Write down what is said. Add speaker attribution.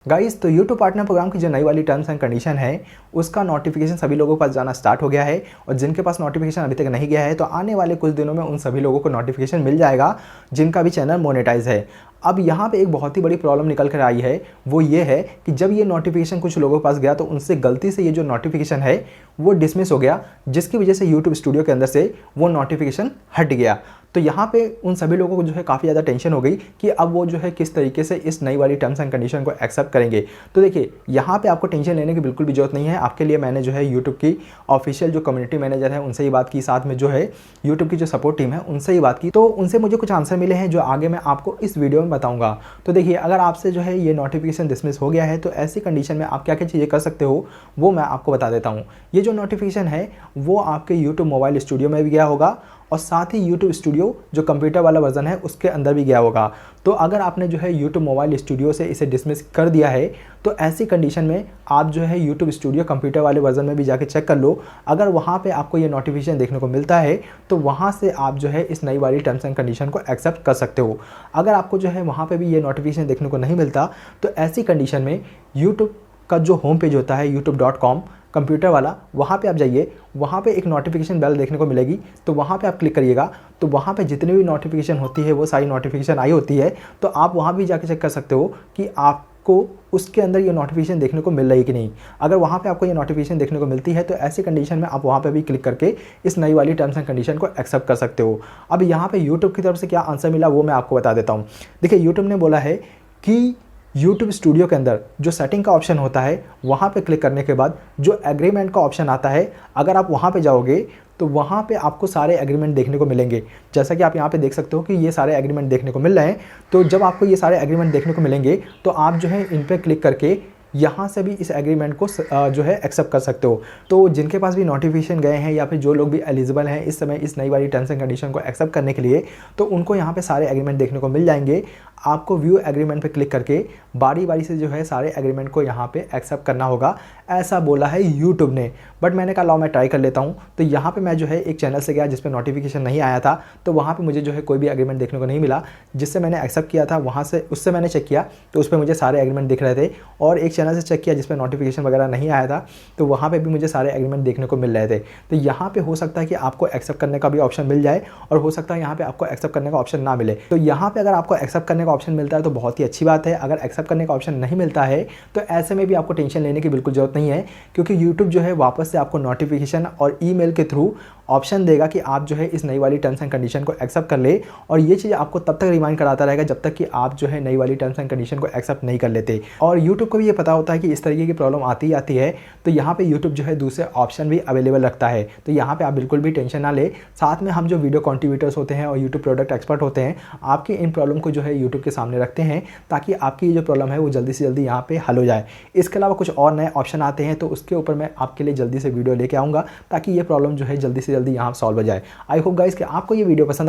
Speaker 1: Guys तो YouTube partner programme की जो नई वाली टर्म्स एंड कंडीशन है उसका नोटिफिकेशन सभी लोगों के पास जाना स्टार्ट हो गया है। और जिनके पास नोटिफिकेशन अभी तक नहीं गया है तो आने वाले कुछ दिनों में उन सभी लोगों को नोटिफिकेशन मिल जाएगा जिनका भी चैनल मोनेटाइज है। अब यहाँ पे एक बहुत ही बड़ी प्रॉब्लम निकल कर आई है, वो ये है कि जब ये नोटिफिकेशन कुछ लोगों के पास गया तो उनसे गलती से ये जो नोटिफिकेशन है वो डिसमिस हो गया, जिसकी वजह से यूट्यूब स्टूडियो के अंदर से वो नोटिफिकेशन हट गया। तो यहाँ पे उन सभी लोगों को जो है काफ़ी ज़्यादा टेंशन हो गई कि अब वो जो है किस तरीके से इस नई वाली टर्म्स एंड कंडीशन को एक्सेप्ट करेंगे। तो देखिए यहाँ पे आपको टेंशन लेने की बिल्कुल भी जरूरत नहीं है। आपके लिए मैंने जो है यूट्यूब की ऑफिशियल जो कम्युनिटी मैनेजर है उनसे ही बात की, साथ में जो है यूट्यूब की जो सपोर्ट टीम है उनसे ही बात की। तो उनसे मुझे कुछ आंसर मिले हैं जो आगे मैं आपको इस वीडियो में बताऊँगा। तो देखिए, अगर आपसे जो है ये नोटिफिकेशन डिसमिस हो गया है तो ऐसी कंडीशन में आप क्या क्या चीज़ें कर सकते हो वो मैं आपको बता देता हूँ। ये जो नोटिफिकेशन है वो आपके यूट्यूब मोबाइल स्टूडियो में भी गया होगा और साथ ही यूट्यूब स्टूडियो जो कंप्यूटर वाला वर्जन है उसके अंदर भी गया होगा। तो अगर आपने जो है यूट्यूब मोबाइल स्टूडियो से इसे डिसमिस कर दिया है तो ऐसी कंडीशन में आप जो है यूट्यूब स्टूडियो कंप्यूटर वाले वर्जन में भी जाके चेक कर लो। अगर वहाँ पे आपको ये नोटिफिकेशन देखने को मिलता है तो वहाँ से आप जो है इस नई वाली टर्म्स एंड कंडीशन को एक्सेप्ट कर सकते हो। अगर आपको जो है वहाँ पर भी ये नोटिफिकेशन देखने को नहीं मिलता तो ऐसी कंडीशन में यूट्यूब का जो होम पेज होता है youtube.com कंप्यूटर वाला, वहाँ पे आप जाइए, वहाँ पे एक नोटिफिकेशन बेल देखने को मिलेगी। तो वहाँ पे आप क्लिक करिएगा तो वहाँ पे जितनी भी नोटिफिकेशन होती है वो सारी नोटिफिकेशन आई होती है। तो आप वहाँ भी जाके चेक कर सकते हो कि आपको उसके अंदर ये नोटिफिकेशन देखने को मिल रही है कि नहीं। अगर वहाँ पे आपको ये नोटिफिकेशन देखने को मिलती है तो ऐसी कंडीशन में आप वहाँ पे भी क्लिक करके इस नई वाली टर्म्स एंड कंडीशन को एक्सेप्ट कर सकते हो। अब यहाँ पे यूट्यूब की तरफ से क्या आंसर मिला वो मैं आपको बता देता हूँ। देखिए, यूट्यूब ने बोला है कि यूट्यूब स्टूडियो के अंदर जो सेटिंग का ऑप्शन होता है वहाँ पे क्लिक करने के बाद जो एग्रीमेंट का ऑप्शन आता है, अगर आप वहाँ पे जाओगे तो वहाँ पे आपको सारे एग्रीमेंट देखने को मिलेंगे। जैसा कि आप यहाँ पे देख सकते हो कि ये सारे एग्रीमेंट देखने को मिल रहे हैं। तो जब आपको ये सारे एग्रीमेंट देखने को मिलेंगे तो आप जो है इन पर क्लिक करके यहाँ से भी इस एग्रीमेंट को जो है एक्सेप्ट कर सकते हो। तो जिनके पास भी नोटिफिकेशन गए हैं या फिर जो लोग भी एलिजिबल हैं इस समय इस नई वाली टर्म्स एंड कंडीशन को एक्सेप्ट करने के लिए, तो उनको यहाँ पे सारे एग्रीमेंट देखने को मिल जाएंगे। आपको व्यू एग्रीमेंट पे क्लिक करके बारी बारी से जो है सारे एग्रीमेंट को यहाँ पे एक्सेप्ट करना होगा, ऐसा बोला है यूट्यूब ने। बट मैंने कहा लाओ मैं ट्राई कर लेता हूँ। तो यहाँ पे मैं जो है एक चैनल से गया जिस पे नोटिफिकेशन नहीं आया था, तो वहाँ पे मुझे जो है कोई भी एग्रीमेंट देखने को नहीं मिला। जिससे मैंने एक्सेप्ट किया था वहाँ से उससे मैंने चेक किया तो उस पर मुझे सारे एग्रीमेंट दिख रहे थे। और एक चैनल से चेक किया जिस पर नोटिफिकेशन वगैरह नहीं आया था तो वहाँ पर भी मुझे सारे एग्रीमेंट देखने को मिल रहे थे। तो यहाँ पर हो सकता है कि आपको एक्सेप्ट करने का भी ऑप्शन मिल जाए और हो सकता है यहाँ पर आपको एक्सेप्ट करने का ऑप्शन ना मिले। तो यहाँ पर अगर आपको एक्सेप्ट करने का ऑप्शन मिलता है तो बहुत ही अच्छी बात है। अगर एक्सेप्ट करने का ऑप्शन नहीं मिलता है तो ऐसे में भी आपको टेंशन लेने की बिल्कुल जरूरत नहीं है, क्योंकि यूट्यूब जो है वापस से आपको नोटिफिकेशन और ईमेल के थ्रू ऑप्शन देगा कि आप जो है इस नई वाली टर्म्स एंड कंडीशन को एक्सेप्ट कर ले। और ये चीज़ आपको तब तक रिमाइंड कराता रहेगा जब तक कि आप जो है नई वाली टर्म्स एंड कंडीशन को एक्सेप्ट नहीं कर लेते। और यूट्यूब को भी ये पता होता है कि इस तरीके की प्रॉब्लम आती ही आती है, तो यहाँ पे यूट्यूब जो है दूसरे ऑप्शन भी अवेलेबल रखता है। तो यहाँ पे आप बिल्कुल भी टेंशन ना ले। साथ में हम जो वीडियो कंट्रीब्यूटर्स होते हैं और यूट्यूब प्रोडक्ट एक्सपर्ट होते हैं, आपकी इन प्रॉब्लम को जो है यूट्यूब के सामने रखते हैं ताकि आपकी ये जो प्रॉब्लम है वो जल्दी से जल्दी यहाँ पे हल हो जाए। इसके अलावा कुछ और नए ऑप्शन आते हैं तो उसके ऊपर मैं आपके लिए जल्दी से वीडियो लेके आऊँगा ताकि ये प्रॉब्लम जो है जल्दी से जल्दी यहाँ सॉल्व हो जाए। आई होप गाइस कि आपको ये वीडियो पसंद आई।